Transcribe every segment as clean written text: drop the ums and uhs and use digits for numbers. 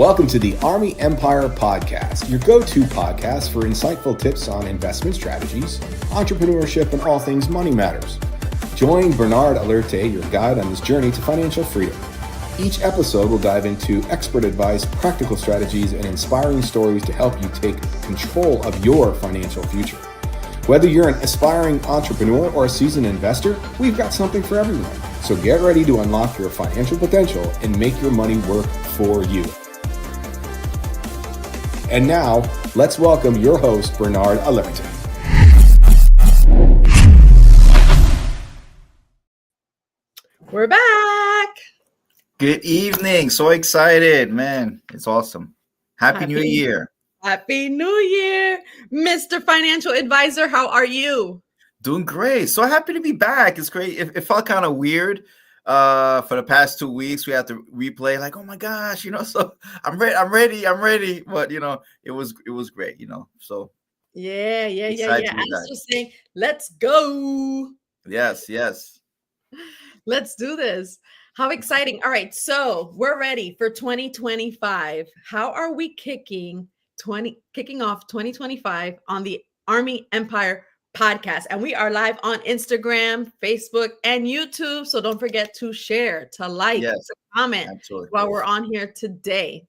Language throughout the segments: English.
Welcome to the Army Empire Podcast, your go-to podcast for insightful tips on investment strategies, entrepreneurship, and all things money matters. Join Bernard Alerte, your guide on this journey to financial freedom. Each episode will dive into expert advice, practical strategies, and inspiring stories to help you take control of your financial future. Whether you're an aspiring entrepreneur or a seasoned investor, we've got something for everyone. So get ready to unlock your financial potential and make your money work for you. And now, let's welcome your host, Bernard Alerte. We're back. Good evening. So excited, man. It's awesome. Happy New Year. Happy New Year, Mr. Financial Advisor. How are you? Doing great. So happy to be back. It's great. It felt kind of weird. For the past 2 weeks, we had to replay like, oh my gosh, so I'm ready. But it was great, so yeah. I was just saying, let's go. Yes. Let's do this. How exciting. All right, so we're ready for 2025. How are we kicking off 2025 on the Army Empire Podcast? And we are live on Instagram, Facebook, and YouTube. So don't forget to share, to like, to comment while we're on here today.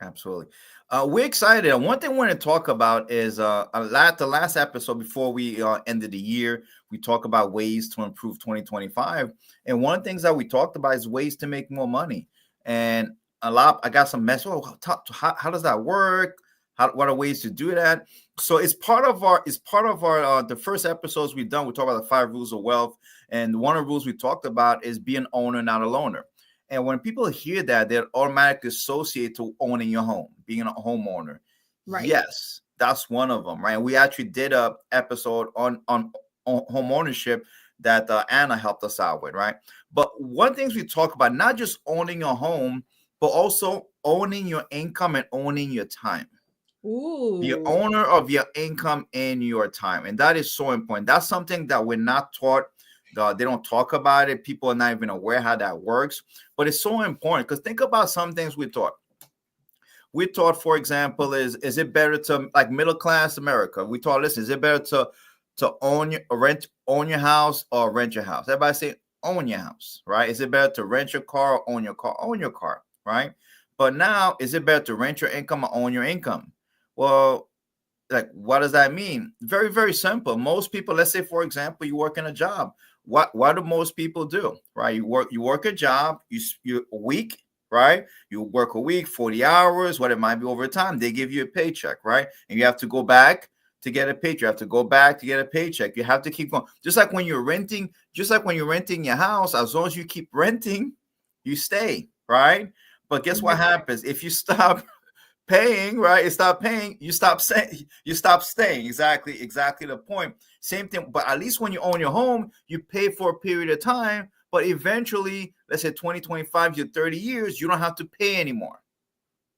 Absolutely. We're excited. And one thing we want to talk about is the last episode before we ended the year, we talked about ways to improve 2025. And one of the things that we talked about is ways to make more money. And I got some messages. How does that work? What are ways to do that? So it's part of our the first episodes we've done. We talk about the 5 rules of wealth, and one of the rules we talked about is be an owner, not a loaner. And when people hear that, they automatically associate to owning your home, being a homeowner. Right. Yes, that's one of them, right? We actually did a episode on home ownership that Anna helped us out with, right? But one thing we talk about, not just owning your home, but also owning your income and owning your time. Ooh. The owner of your income and your time. And that is so important. That's something that we're not taught. They don't talk about it. People are not even aware how that works. But it's so important because think about some things we taught. We taught, for example, is it better to, like middle class America? We taught, listen, is it better to own your house or rent your house? Everybody say own your house, right? Is it better to rent your car or own your car? Own your car, right? But now, is it better to rent your income or own your income? Well, like, what does that mean? Very, very simple. Most people, let's say, for example, you work in a job. What do most people do, right? You work a job, you a week, right? You work a week, 40 hours, what it might be over time. They give you a paycheck, right? And you have to go back to get a paycheck. You have to go back to get a paycheck. You have to keep going. Just like when you're renting your house, as long as you keep renting, you stay, right? But guess what happens? If you stop paying, right? You stop paying, you stop staying. Exactly the point. Same thing, but at least when you own your home, you pay for a period of time, but eventually, let's say 2025, you're 30 years, you don't have to pay anymore.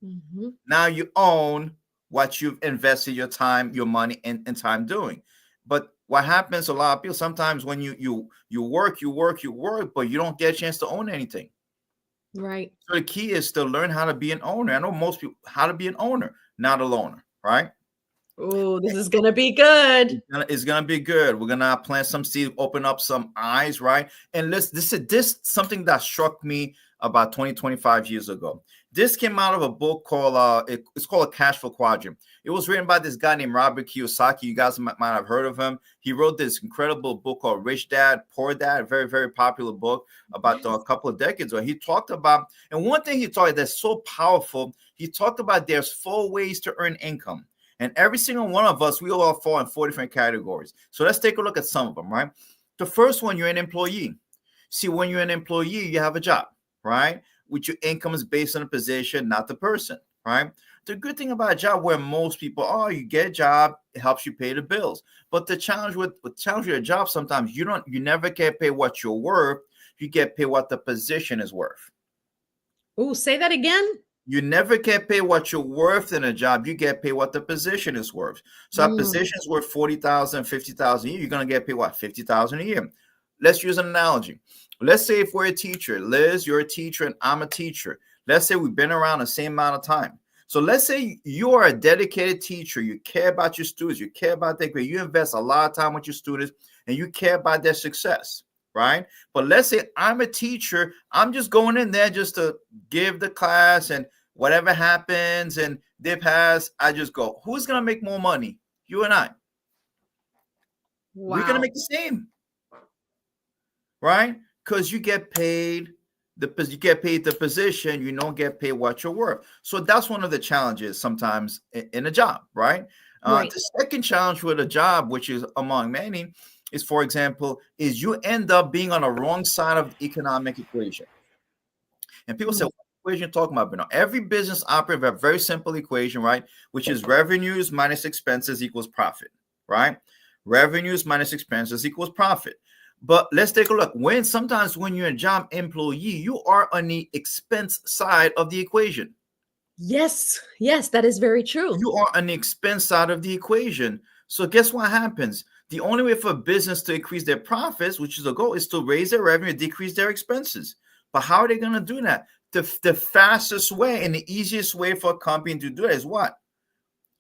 Mm-hmm. Now you own what you've invested your time, your money, and time doing. But what happens, a lot of people, sometimes when you work, but you don't get a chance to own anything. Right. So the key is to learn how to be an owner. I know most people how to be an owner, not a loaner, right? Oh, this is gonna be good. It's gonna be good. We're gonna plant some seeds, open up some eyes, right? And this is something that struck me about 25 years ago. This came out of a book called it's called A Cash Flow Quadrant. It was written by this guy named Robert Kiyosaki. You guys might have heard of him. He wrote this incredible book called Rich Dad, Poor Dad, very, very popular book about a couple of decades ago. He talked about, and one thing he taught that's so powerful, he talked about there's 4 ways to earn income. And every single one of us, we all fall in 4 different categories. So let's take a look at some of them, right? The first one, you're an employee. See, when you're an employee, you have a job, right? Which your income is based on the position, not the person, right? The good thing about a job where most people are, you get a job, it helps you pay the bills. But the challenge with a job, sometimes you never get paid what you're worth. You get paid what the position is worth. Oh, say that again. You never get paid what you're worth in a job. You get paid what the position is worth. So a position is worth $40,000, $50,000 a year. You're going to get paid what? $50,000 a year. Let's use an analogy. Let's say if we're a teacher, Liz, you're a teacher and I'm a teacher. Let's say we've been around the same amount of time. So let's say you are a dedicated teacher. You care about your students. You care about their grade. You invest a lot of time with your students and you care about their success, right? But let's say I'm a teacher. I'm just going in there just to give the class, and whatever happens and they pass, I just go. Who's going to make more money? You and I. Wow. We're going to make the same, right? Because you get paid the position, you don't get paid what you're worth. So that's one of the challenges sometimes in a job, right? Right. The second challenge with a job, which is among many, is, for example, is you end up being on the wrong side of the economic equation. And people say, what equation are you talking about, Bernard? Every business operates a very simple equation, right? Which is revenues minus expenses equals profit, right? Revenues minus expenses equals profit. But let's take a look. Sometimes when you're a job employee, you are on the expense side of the equation. Yes, that is very true. You are on the expense side of the equation. So guess what happens? The only way for a business to increase their profits, which is the goal, is to raise their revenue, decrease their expenses. But how are they going to do that? The fastest way and the easiest way for a company to do it is what?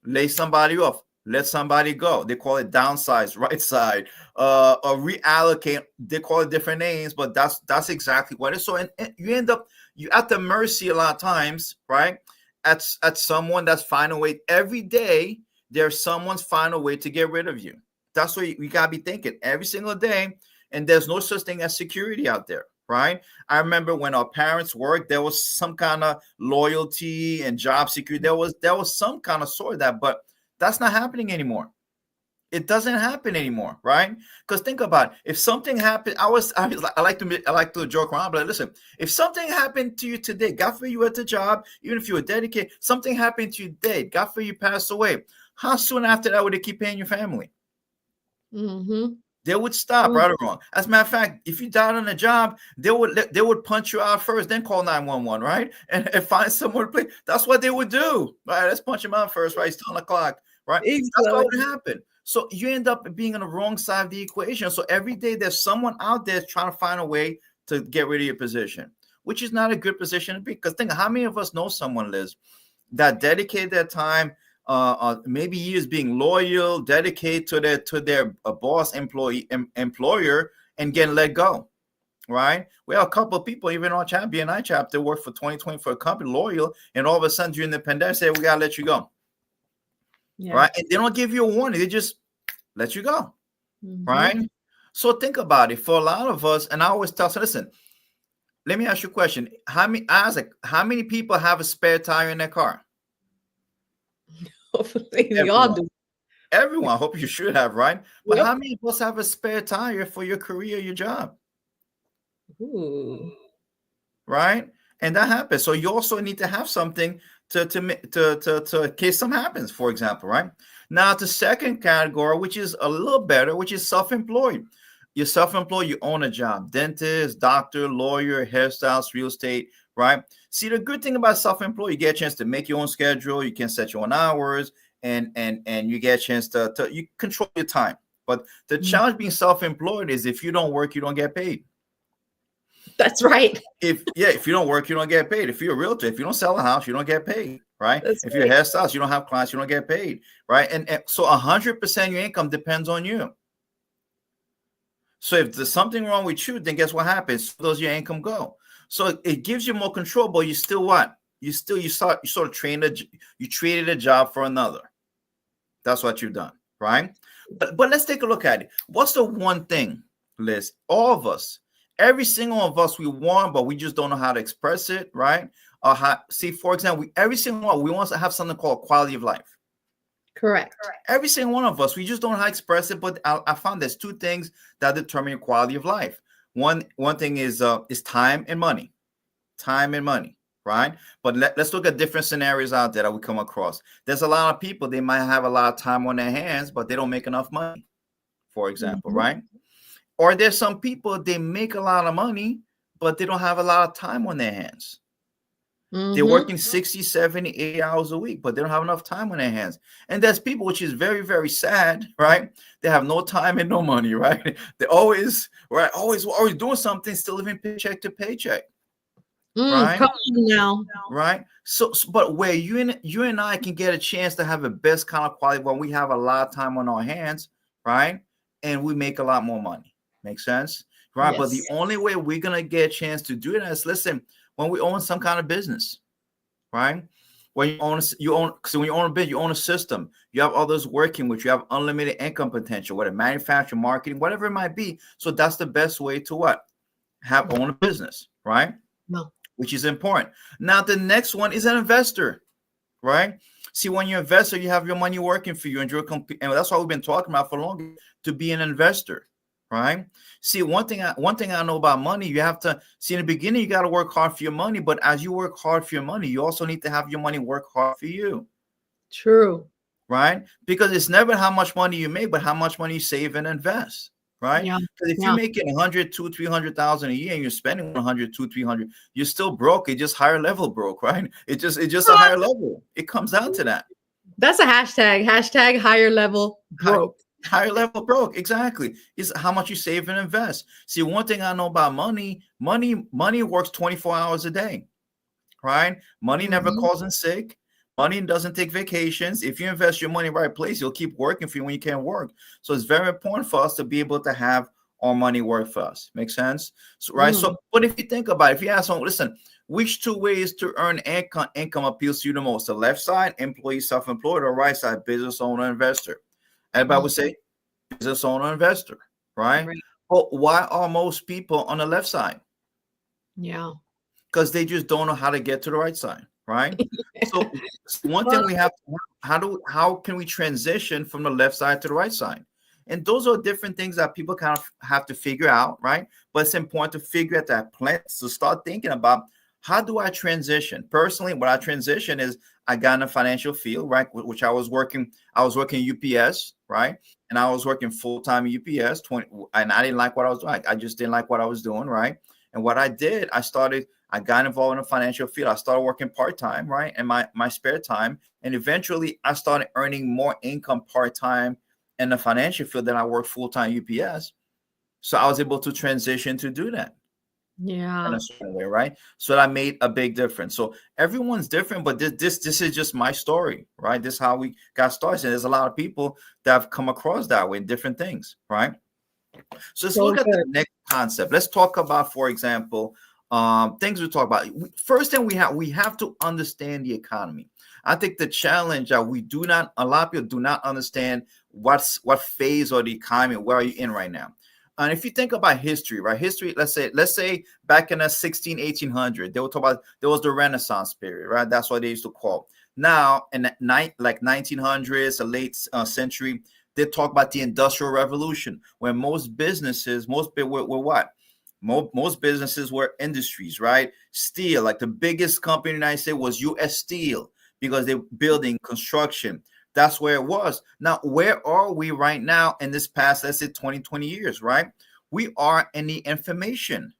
Lay somebody off. Let somebody go. They call it downsize, right side, or reallocate. They call it different names, but that's exactly what it is. So and you end up, you're at the mercy a lot of times, right? At someone that's finding a way. Every day, there's someone's finding a way to get rid of you. That's what you gotta be thinking every single day. And there's no such thing as security out there, right? I remember when our parents worked, there was some kind of loyalty and job security. There was some kind of sort of that, but that's not happening anymore. It doesn't happen anymore, right? Because think about it. If something happened, I like to joke around, but listen, if something happened to you today, God forbid you at the job, even if you were dedicated, something happened to you today, God forbid you passed away. How soon after that would they keep paying your family? They would stop, right or wrong. As a matter of fact, if you died on a job, they would punch you out first, then call 911, right? And find someone to play. That's what they would do, right? Let's punch him out first, right? He's still on the clock, right? Exactly. That's what would happen. So you end up being on the wrong side of the equation. So every day there's someone out there trying to find a way to get rid of your position, which is not a good position to be. Because think, how many of us know someone, Liz, that dedicated their time, maybe years being loyal, dedicated to their boss, employer, and getting let go, right? We have a couple of people, even on BNI chapter, work for 2020 for a company, loyal, and all of a sudden during the pandemic, say, we got to let you go. Yeah. Right? And they don't give you a warning. They just let you go. Right? So think about it. For a lot of us, and I always tell, so listen, let me ask you a question. How many people have a spare tire in their car? We all do. Everyone. I hope you should have, right? But how many of us have a spare tire for your career, your job? Ooh. Right? And that happens. So you also need to have something to in case something happens, for example, right? Now, the second category, which is a little better, which is self-employed. You're self-employed, you own a job, dentist, doctor, lawyer, hairstylist, real estate, right? See, the good thing about self-employed, you get a chance to make your own schedule, you can set your own hours, and you get a chance to you control your time. But the challenge being self-employed is if you don't work, you don't get paid. That's right. If you don't work, you don't get paid. If you're a realtor, if you don't sell a house, you don't get paid, right? If you're a hairstylist, you don't have clients, you don't get paid, right? And so 100% of your income depends on you. So if there's something wrong with you, then guess what happens? Does your income go? So it gives you more control, but you still what? You sort of traded a job for another. That's what you've done, right? But let's take a look at it. What's the one thing, Liz? All of us, every single one of us, we want, but we just don't know how to express it, right? For example, every single one, we want to have something called quality of life. Correct. Every single one of us, we just don't know how to express it. But I found there's two things that determine your quality of life. One thing is time and money. Time and money, right? But let's look at different scenarios out there that we come across. There's a lot of people, they might have a lot of time on their hands, but they don't make enough money, for example, right? Or there's some people, they make a lot of money, but they don't have a lot of time on their hands. They're working 60, 70, 80 hours a week, but they don't have enough time on their hands. And there's people, which is very, very sad, right? They have no time and no money, right? They always doing something, still living paycheck to paycheck. right? Come on now. Right. But where you and I can get a chance to have the best kind of quality when we have a lot of time on our hands, right? And we make a lot more money. Make sense? Right. But the Yes. only way we're gonna get a chance to do that is listen, when we own some kind of business, right? When so when you own a business, you own a system, you have others working with you, have unlimited income potential, whether manufacturing, marketing, whatever it might be. So that's the best way to what? Own a business, right? No. Which is important. Now, the next one is an investor, right? See, when you're an investor, you have your money working for you, and and that's what we've been talking about for long, to be an investor, right? See, one thing I know about money, you have to see in the beginning, you got to work hard for your money, but as you work hard for your money, you also need to have your money work hard for you, True. right? Because it's never how much money you make, but how much money you save and invest. Right? Yeah. Because if Yeah. you're making 100, 200, 300,000 a year and you're spending 100, 200, 300, you're still broke. It's just higher level broke, right? It's just a higher level. It comes down to that. That's a hashtag. Hashtag higher level broke. Higher level broke. Exactly. It's how much you save and invest. See, one thing I know about money works 24 hours a day, right? Money never calls in sick. Money doesn't take vacations. If you invest your money in the right place, you'll keep working for you when you can't work. So it's very important for us to be able to have our money work for us. Make sense? So, right. So, but if you think about it, if you ask someone, listen, which two ways to earn income appeals to you the most? The left side, employee, self-employed, or right side, business owner, investor? Everybody would say business owner, investor, right? But why are most people on the left side? Yeah. Because they just don't know how to get to the right side. Right. So one thing we have, how can we transition from the left side to the right side? And those are different things that people kind of have to figure out. Right. But it's important to figure out that plan, to start thinking about, how do I transition? Personally, what I transition is I got in the financial field, right? Which I was working UPS, right? And I was working full-time UPS, and I didn't like what I was doing. I just didn't like what I was doing, right? And what I did, I got involved in the financial field. I started working part-time, right? In my spare time. And eventually I started earning more income part-time in the financial field than I worked full-time UPS. So I was able to transition to do that. Yeah. In a certain way, right? So that made a big difference. So everyone's different, but this is just my story, right? This is how we got started. And there's a lot of people that have come across that way in different things, right? So let's look at the next concept. Let's talk about, for example, things we talk about. First thing we have to understand the economy. I think the challenge that a lot of people do not understand what phase of the economy, where are you in right now? And if you think about history, right? History, let's say back in the 1800, they would talk about, there was the Renaissance period, right? That's what they used to call. Now, in the 1900s, the late century, they talk about the Industrial Revolution, where most businesses were what? Most businesses were industries, right? Steel, like the biggest company in the United States was U.S. Steel, because they're building, construction. That's where it was. Now, where are we right now in this past, let's say 20 years, right? We are in the information.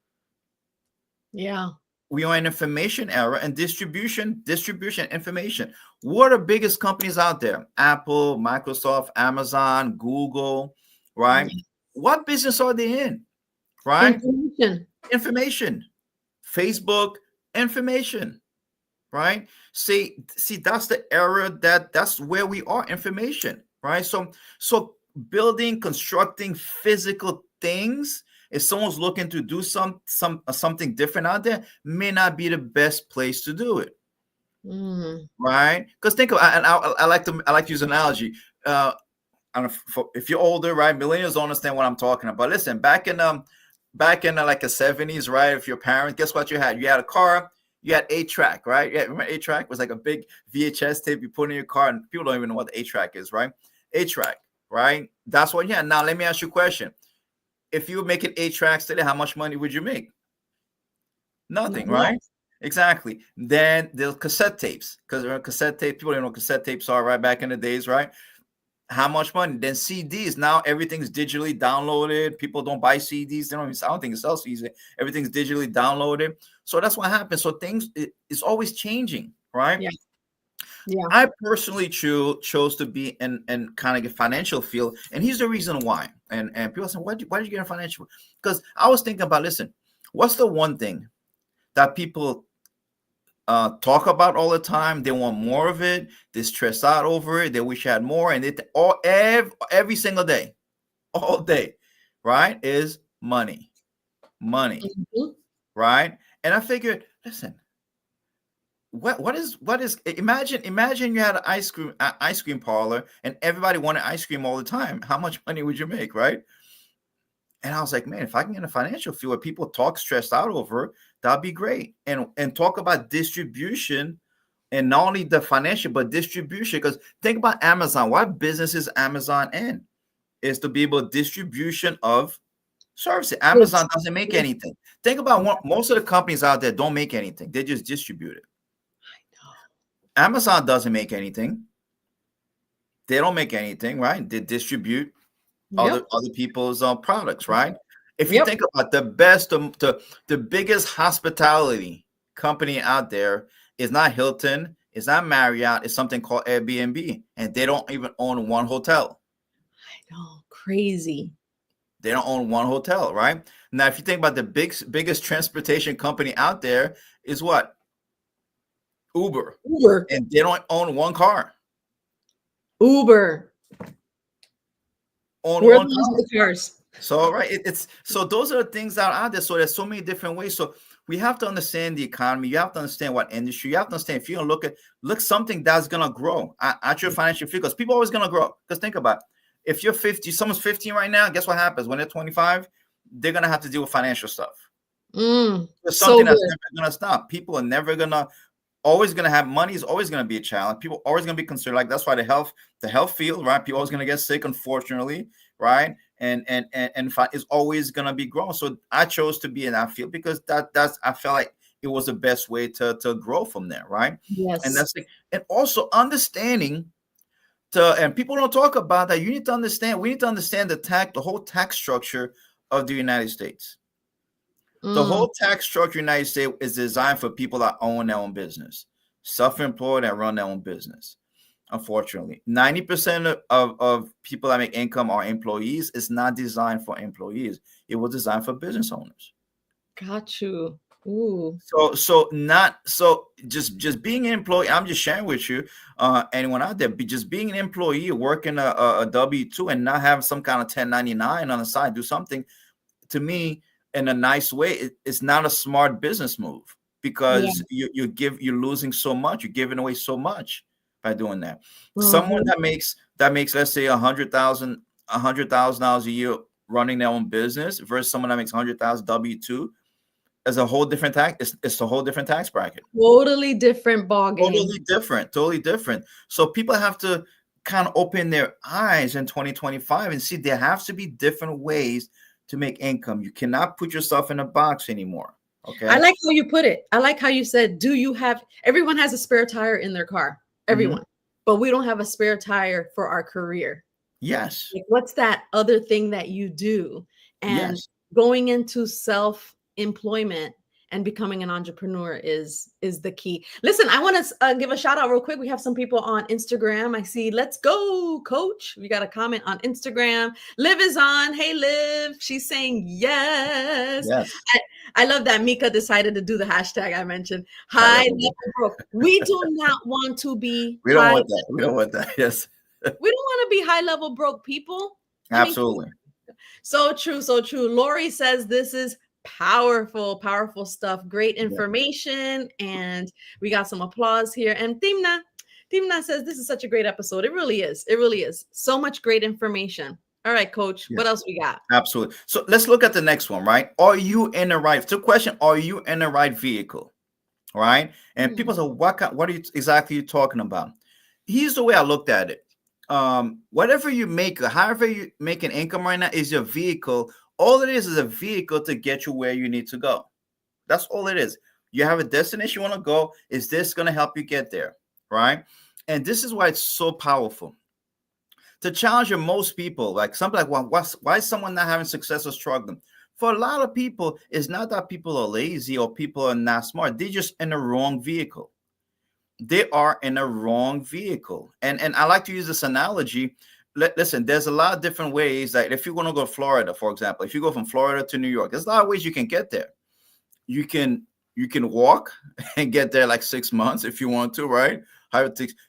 Yeah. We are in information era and distribution information. What are the biggest companies out there? Apple, Microsoft, Amazon, Google, right? What business are they in? Right? Information. Facebook, information. Right? See, that's the era that's where we are, information, right? So building, constructing physical things, if someone's looking to do something different out there, may not be the best place to do it. Right? Because think of, and I like to use an analogy. I don't know if you're older, right? Millennials don't understand what I'm talking about. Listen, back in like the 70s, right? If your parents, guess what you had? You had a car. You had 8-track, right? Yeah, remember 8-track was like a big VHS tape you put in your car, and people don't even know what the 8-track is, right? 8-track, right? That's what you had. Now, let me ask you a question. If you were making 8 tracks today, how much money would you make? Nothing, right? Exactly. Then there's cassette tapes, because cassette tape, people don't know what cassette tapes are, right? Back in the days, right? How much money? Then CDs. Now everything's digitally downloaded. People don't buy CDs. I don't think it sells CDs. Everything's digitally downloaded. So that's what happens. So things it's always changing, right? Yeah. Yeah. I personally chose to be in kind of a financial field, and here's the reason why. And people say, why did you get in financial? Because I was thinking about, listen, what's the one thing that people talk about all the time. They want more of it. They stress out over it. They wish they had more, and it all every single day, all day, right? Is money, Mhm. right? And I figured, listen, what is imagine you had an ice cream parlor and everybody wanted ice cream all the time. How much money would you make, right? And I was like, man, if I can get a financial field where people talk stressed out over, that'd be great. And talk about distribution, and not only the financial, but distribution. Because think about Amazon. What business is Amazon in? Is to be able to distribution of services. Amazon doesn't make anything. Think about most of the companies out there don't make anything. They just distribute it. Amazon doesn't make anything. They don't make anything, right? They distribute other people's products, right? If you think about the biggest hospitality company out there is not Hilton, it's not Marriott, it's something called Airbnb, and they don't even own one hotel. I know, crazy. They don't own one hotel, right? Now, if you think about the biggest transportation company out there is what? Uber. And they don't own one car. Uber. Own one cars. So, right, it's so those are the things that are out there. So there's so many different ways. So we have to understand the economy. You have to understand what industry. You have to understand if you're gonna look something that's gonna grow at your financial field, because people are always gonna grow. Because think about it. If you're 50, someone's 15 right now, guess what happens? When they're 25, they're gonna have to deal with financial stuff. There's something that's never gonna stop. People are never gonna always gonna have money is always gonna be a challenge. People always gonna be concerned. Like that's why the health field, right? People always gonna get sick, unfortunately, right? And it's always gonna be growing. So I chose to be in that field because that's I felt like it was the best way to grow from there, right? Yes. And that's and also understanding and people don't talk about that. You need to understand. We need to understand the whole tax structure of the United States. The whole tax structure in the United States is designed for people that own their own business, self-employed and run their own business. Unfortunately, 90% of people that make income are employees. It's not designed for employees. It was designed for business owners. Got you. Ooh. So just being an employee. I'm just sharing with you, anyone out there, just being an employee, working a W-2 and not having some kind of 1099 on the side, do something to me in a nice way. It's not a smart business move because you're losing so much. You're giving away so much by doing that. Someone that makes let's say $100,000 a year running their own business versus someone that makes $100,000 W-2 is a whole different tax. It's a whole different tax bracket. Totally different ballgame. Totally different. So people have to kind of open their eyes in 2025 and see there have to be different ways to make income. You cannot put yourself in a box anymore. Okay. I like how you put it. I like how you said, everyone has a spare tire in their car, everyone, but we don't have a spare tire for our career. Yes. Like, what's that other thing that you do? And going into self-employment and becoming an entrepreneur is the key. Listen, I want to give a shout out real quick. We have some people on Instagram. I see, let's go, coach. We got a comment on Instagram. Liv is on. Hey, Liv. She's saying yes. I love that Mika decided to do the hashtag I mentioned. High level broke. We do not want to be. We don't want that. Yes. We don't want to be high level broke people. Absolutely. So true. So true. Lori says this is powerful stuff. Great information. And we got some applause here. And Timna says this is such a great episode. It really is. It really is. So much great information. All right, coach. What else we got? Absolutely. So let's look at the next one, right? Are you in the right? So question, are you in the right vehicle? Right? And people say, what are you exactly talking about? Here's the way I looked at it. Whatever you make, however you make an income right now is your vehicle. All it is a vehicle to get you where you need to go. That's all it is. You have a destination you want to go. Is this going to help you get there? Right? And this is why it's so powerful. To challenge most people, like something like, well, why is someone not having success or struggling? For a lot of people, it's not that people are lazy or people are not smart. They're just in the wrong vehicle. They are in a wrong vehicle. And I like to use this analogy. Listen, there's a lot of different ways that if you want to go to Florida, for example, if you go from Florida to New York, there's a lot of ways you can get there. You can You can walk and get there like 6 months if you want to, right?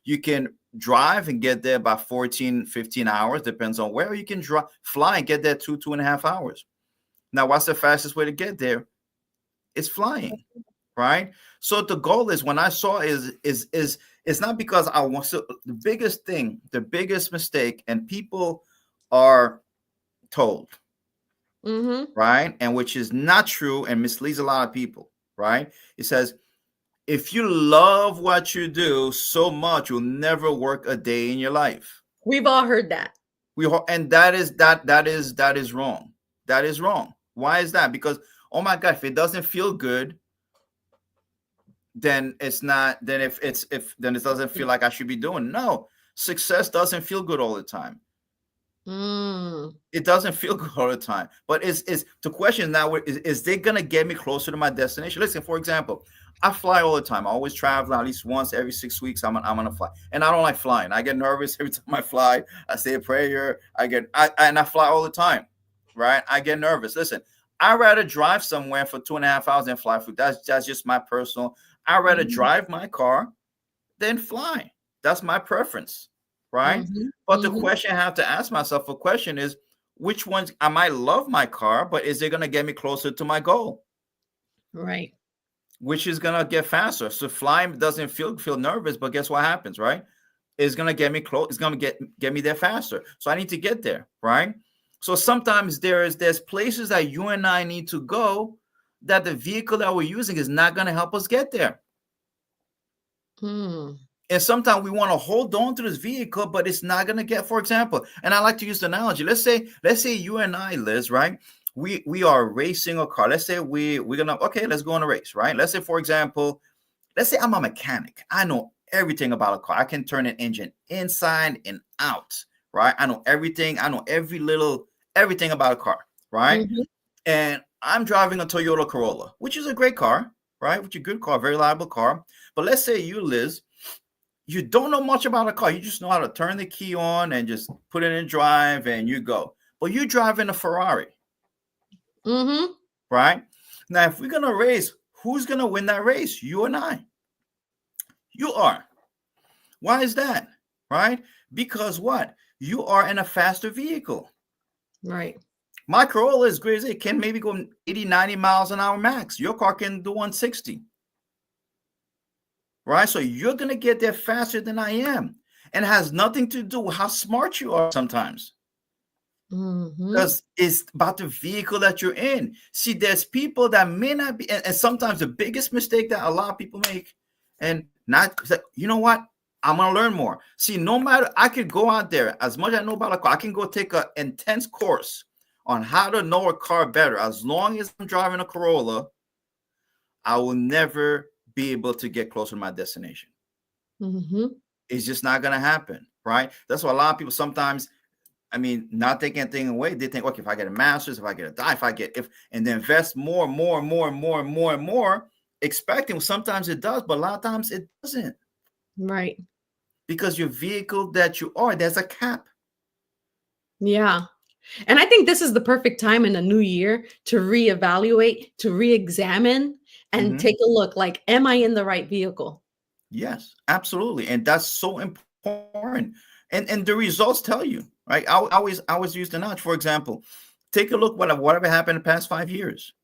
You can drive and get there by 14, 15 hours, depends on where. You can fly and get there 2.5 hours. Now, what's the fastest way to get there? It's flying, right? So the goal is, when I saw is it's not because I want to. The biggest thing, the biggest mistake, and people are told, right? And which is not true and misleads a lot of people, right? It says, if you love what you do so much, you'll never work a day in your life. We've all heard that. And that is wrong. That is wrong. Why is that? Because, oh my God, if it doesn't feel good, then it's not. Then if then it doesn't feel like I should be doing. No, success doesn't feel good all the time. It doesn't feel good all the time. But is the question now? Is they gonna get me closer to my destination? Listen, for example, I fly all the time. I always travel at least once every 6 weeks. I'm gonna fly, and I don't like flying. I get nervous every time I fly. I say a prayer. I fly all the time, right? I get nervous. Listen, I'd rather drive somewhere for 2.5 hours than fly. That's just my personal. I'd rather drive my car than fly. That's my preference, right? But the question I have to ask myself, is, which ones? I might love my car, but is it gonna get me closer to my goal? Right. Which is gonna get faster. So flying doesn't feel nervous, but guess what happens, right? It's gonna get me close. It's gonna get me there faster. So I need to get there, right? So sometimes there's places that you and I need to go that the vehicle that we're using is not gonna help us get there. And sometimes we want to hold on to this vehicle, but it's not gonna get. For example, and I like to use the analogy. Let's say you and I, Liz, right? We are racing a car. Let's say we're gonna, okay, let's go on a race, right? Let's say, for example, let's say I'm a mechanic. I know everything about a car. I can turn an engine inside and out, right? I know everything. I know everything about a car, right? And I'm driving a Toyota Corolla, which is a great car, right? Which is a good car, very reliable car. But let's say you, Liz, you don't know much about a car. You just know how to turn the key on and just put it in drive and you go. But you're driving a Ferrari. Right? Now, if we're going to race, who's going to win that race? You and I. You are. Why is that? Right? Because what? You are in a faster vehicle. Right. My Corolla is great. It can maybe go 80, 90 miles an hour max. Your car can do 160. Right? So you're going to get there faster than I am. And it has nothing to do with how smart you are sometimes. Because it's about the vehicle that you're in. See, there's people that may not be, and sometimes the biggest mistake that a lot of people make, and not, you know what? I'm going to learn more. See, no matter, I could go out there, as much as I know about a car, I can go take an intense course on how to know a car better. As long as I'm driving a Corolla, I will never be able to get closer to my destination. It's just not going to happen, right? That's why a lot of people sometimes, not taking anything away. They think, okay, if I get a master's, if I get and then invest more, expecting. Sometimes it does, but a lot of times it doesn't. Right. Because your vehicle that you are, there's a cap. Yeah. And I think this is the perfect time in a new year to reevaluate, to re-examine, and take a look. Like, am I in the right vehicle? Yes, absolutely. And that's so important. And the results tell you. Right, I always use the notch. For example, take a look whatever happened in the past 5 years,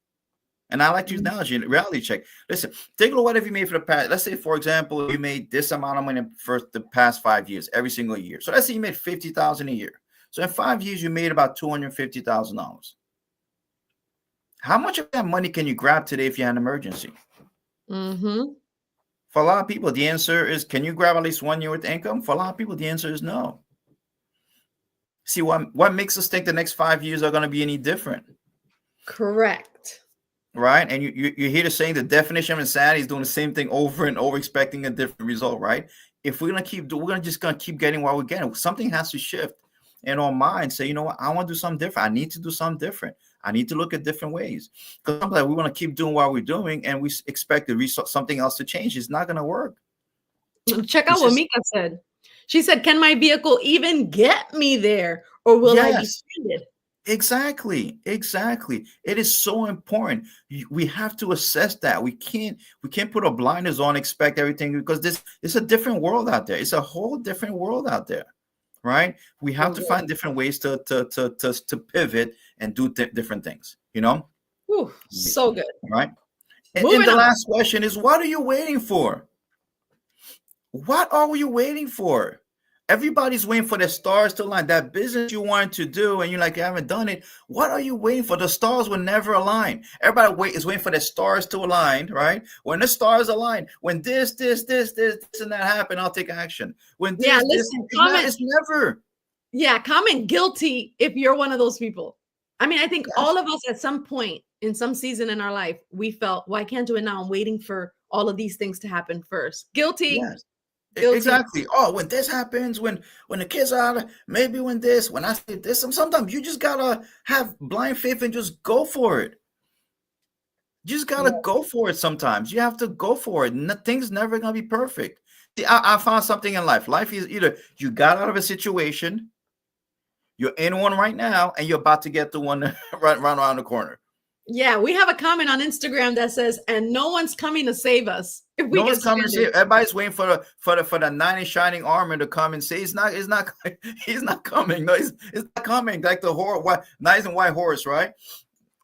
and I like to use analogy, reality check. Listen, take a look what have you made for the past. Let's say, for example, you made this amount of money for the past 5 years, every single year. So let's say you made $50,000 a year. So in 5 years, you made about $250,000. How much of that money can you grab today if you had an emergency? For a lot of people, the answer is, can you grab at least 1 year worth of income? For a lot of people, the answer is no. See, what makes us think the next 5 years are going to be any different? Correct. Right? And you're here to saying the definition of insanity is doing the same thing over and over, expecting a different result, right? If we're going to keep getting what we're getting. Something has to shift in our mind. Say, you know what? I want to do something different. I need to do something different. I need to look at different ways. Because sometimes we want to keep doing what we're doing and we expect something else to change. It's not going to work. Check out what Mika said. She said, can my vehicle even get me there, or will I be stranded? Exactly. It is so important. We have to assess that. We can't put a blinders on, expect everything, because this it's a different world out there. It's a whole different world out there, right? We have So to good. find different ways to pivot and do different things, you know? Whew, so good. Right? And Moving the on. last question is, what are you waiting for? What are you waiting for? Everybody's waiting for the stars to align. That business you wanted to do, and you're like, you haven't done it. What are you waiting for? The stars will never align. Everybody is waiting for the stars to align, right? When the stars align, when this, and that happen, I'll take action. When Yeah, this, listen, it's not. It's never. yeah, comment guilty if you're one of those people. I mean, I think Yes, all of us at some point in some season in our life, we felt, well, I can't do it now. I'm waiting for all of these things to happen first. Guilty, yes. guilty. Exactly. Oh, when this happens, when the kids are out, maybe when this, when I say this, sometimes you just gotta have blind faith and just go for it. You just gotta Yeah. go for it. Sometimes you have to go for it. Things never gonna be perfect. See, I found something in life. Life is either you got out of a situation, you're in one right now, and you're about to get the one run around the corner. Yeah, we have a comment on Instagram that says, and no one's coming to save us if we No get one's coming to see stranded. it. Everybody's waiting for the knight in shining armor to come and say it's not he's not coming. No, it's not coming. Like the nice and white horse, right?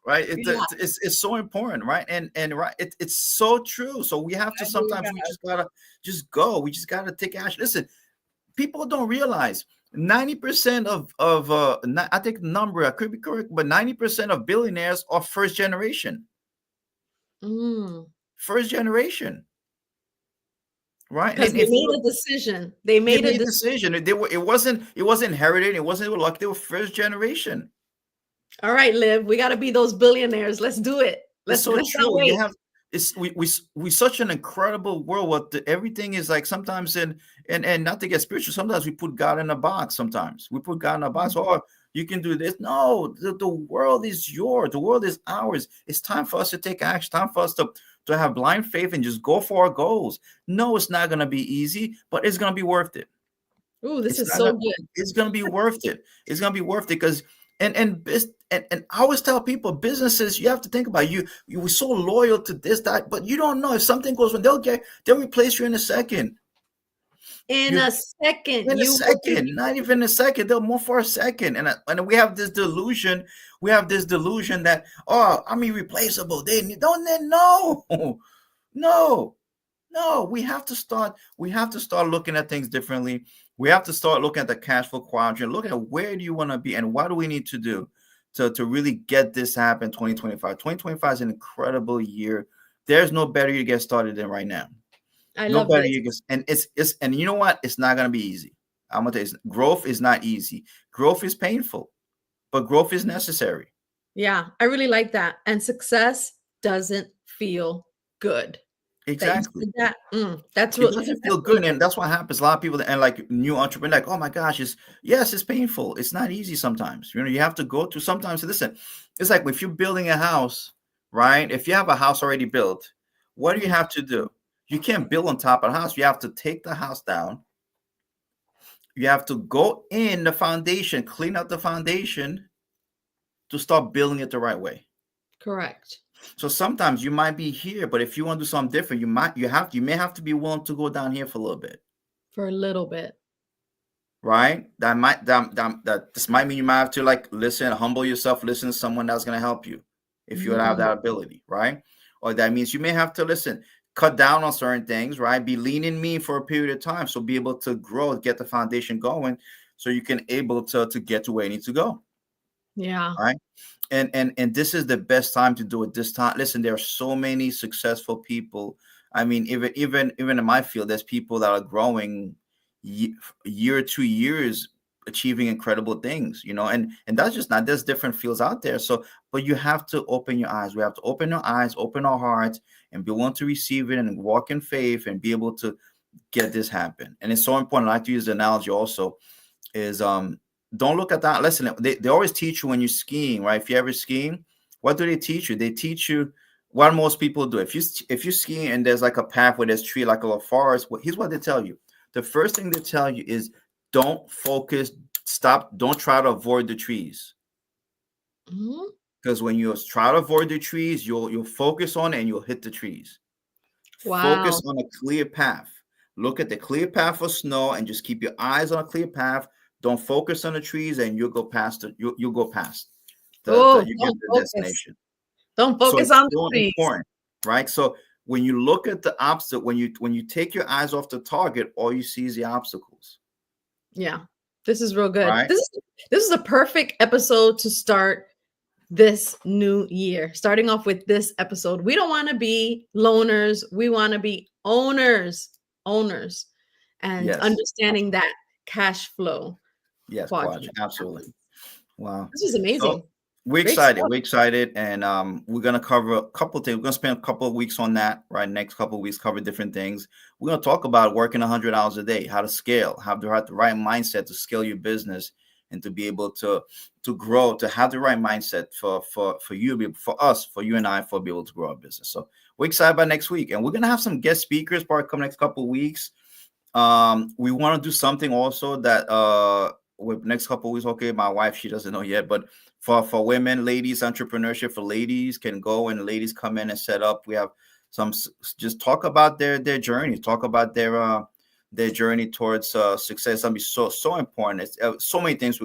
Right. Yeah, It's so important, right? And right, it's so true. So we have to I believe sometimes that. we just gotta just go. We just gotta take action. Listen, people don't realize 90% I think the number I could be correct, but 90% of billionaires are first generation. Mm. First generation, right? Because And they if made you a decision. They they made a made a decision. decision. It wasn't inherited. It wasn't luck. They were first generation. All right, Liv, we got to be those billionaires. Let's do it. It's so Let's not true. You wait. have it's we such an incredible world. Everything is like sometimes and not to get spiritual. Sometimes we put God in a box. Sometimes we put God in a box. Oh, you can do this. No, the world is yours. The world is ours. It's time for us to take action. Time for us to have blind faith and just go for our goals. No, it's not gonna be easy, but it's gonna be worth it. Ooh, this It's is not so gonna, good. it's gonna be worth it. It's gonna be worth it because and I always tell people businesses you have to think about you were so loyal to this that but you don't know if something goes wrong they'll replace you in a second. In You a second, in a you will be. second, not even a second, they'll move for a second. And we have this delusion. We have this delusion that I'm irreplaceable. Don't they know? No. No, we have to start looking at things differently. We have to start looking at the cash flow quadrant, look at where do you want to be and what do we need to do to really get this happen 2025. 2025 is an incredible year. There's no better year to get started than right now. I No love better this. year. And it's and you know what? It's not gonna be easy. I'm gonna tell you, growth is not easy. Growth is painful, but growth is necessary. Yeah, I really like that. And success doesn't feel good. That you Exactly. said that. That's It real. doesn't That's feel really good, and that's what happens. A lot of people and like new entrepreneur, like, oh my gosh, it's painful. It's not easy sometimes. You have to go through sometimes. Listen, it's like if you're building a house, right? If you have a house already built, what do you good. have to do? You can't build on top of the house. You have to take the house down. You have to go in the foundation, clean up the foundation to start building it the right way. Correct. So sometimes you might be here, but if you want to do something different, you may have to be willing to go down here for a little bit. For a little bit. Right? That this might mean you might have to like listen, humble yourself, listen to someone that's going to help you if you have Mm, that ability, right? Or that means you may have to listen, cut down on certain things, right? Be lean and mean for a period of time, so be able to grow, get the foundation going, so you can able to get to where you need to go, yeah. right? And this is the best time to do it. This time, listen, there are so many successful people. I mean, even in my field, there's people that are growing year 2 years, achieving incredible things. And that's just not. There's different fields out there. So, but you have to open your eyes. We have to open our eyes, open our hearts, and be willing to receive it and walk in faith and be able to get this happen. And it's so important. I like to use the analogy also is don't look at that. Listen, they always teach you when you're skiing, right? If you're ever skiing, what do they teach you? They teach you what most people do. If you're skiing and there's like a path where there's tree, like a little forest, here's what they tell you. The first thing they tell you is don't focus, stop, don't try to avoid the trees. Mhm. Because when you try to avoid the trees, you'll focus on it and you'll hit the trees. Wow. Focus on a clear path. Look at the clear path of snow and just keep your eyes on a clear path. Don't focus on the trees and you'll go past it. You'll go past Oh, you get don't to the focus. destination. Don't So focus it's on the so trees. important, right? So when you look at the obstacle, when you take your eyes off the target, all you see is the obstacles, Yeah. This is real good. right? This is a perfect episode to start this new year. Starting off with this episode. We don't want to be loners. We want to be owners. Owners. And Yes, understanding that cash flow yes, Quad, quadrant. absolutely. Wow. This is So amazing. we're Great excited. stuff. We're excited, and we're gonna cover a couple of things. We're gonna spend a couple of weeks on that. Right, next couple of weeks, cover different things. We're gonna talk about working 100 hours a day, how to scale, how to have the right mindset to scale your business, and to be able to grow, to have the right mindset for you, for us, for you and I, for be able to grow our business. So we're excited about next week, and we're gonna have some guest speakers probably come next couple of weeks. We want to do something also that with next couple of weeks. Okay, my wife, she doesn't know yet, but for women, ladies, entrepreneurship for ladies can go and ladies come in and set up. We have some just talk about their journey, talk about their journey towards success. That'll be so important. It's so many things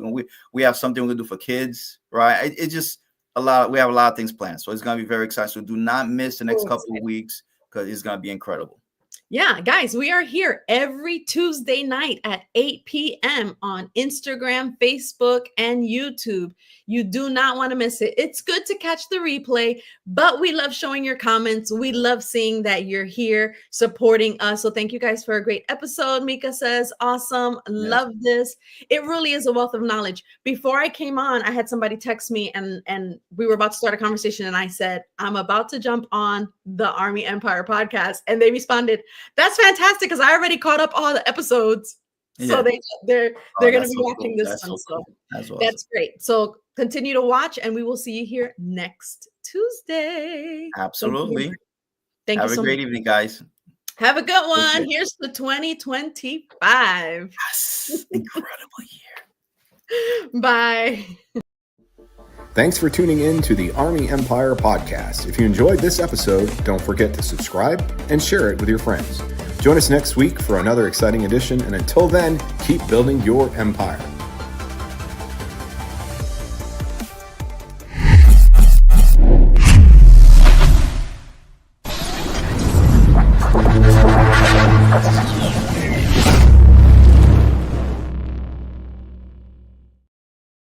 we have something we can do for kids, right? It's just a lot. We have a lot of things planned, so it's gonna be very exciting. So do not miss the next couple of weeks because it's gonna be incredible. Yeah, guys, we are here every Tuesday night at 8 p.m. on Instagram, Facebook, and YouTube. You do not want to miss it. It's good to catch the replay, but we love showing your comments. We love seeing that you're here supporting us. So thank you guys for a great episode. Mika says, awesome. Love this. It really is a wealth of knowledge. Before I came on, I had somebody text me and we were about to start a conversation. And I said, I'm about to jump on the Army Empire podcast. And they responded, that's fantastic because I already caught up all the episodes. So they're going to be watching this one. So that's great. So continue to watch and we will see you here next Tuesday. Absolutely. Thank you so much. Have a great evening, guys. Have a good one. Here's the 2025. Yes. Incredible year. Bye. Thanks for tuning in to the Army Empire podcast. If you enjoyed this episode, don't forget to subscribe and share it with your friends. Join us next week for another exciting edition, and until then, keep building your empire.